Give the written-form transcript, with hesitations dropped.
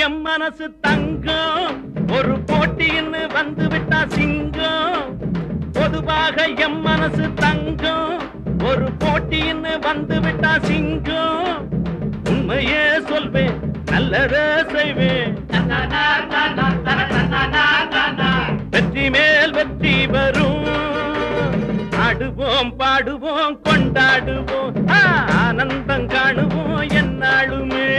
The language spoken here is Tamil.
எம் மனசு தங்கம் ஒரு போட்டின்னு வந்து விட்டா சிங்கம் பொதுவாக எம் மனசு தங்கம் ஒரு போட்டின்னு வந்து விட்டா சிங்கம் உண்மையே சொல்வேன் நல்லதே செய்வேன் வெற்றி மேல் வெற்றி வரும் ஆடுவோம் பாடுவோம் கொண்டாடுவோம் ஆனந்தம் காணுவோம் என்னாலுமே